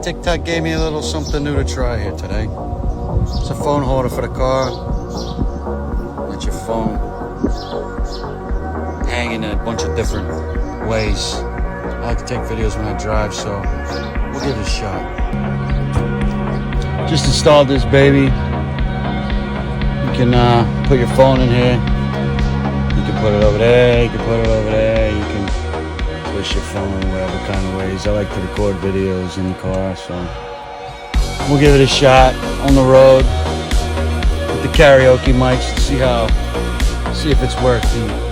TikTok gave me a little something new to try here today. It's a phone holder for the car. Let your phone hang in a bunch of different ways. I like to take videos when I drive, so we'll give it a shot. Just installed this baby. You can put your phone in here. You can put it over there. You can put it over there. You can twist your phone whatever kind of ways. I like to record videos in the car, so we'll give it a shot on the road with the karaoke mics to see if it's working.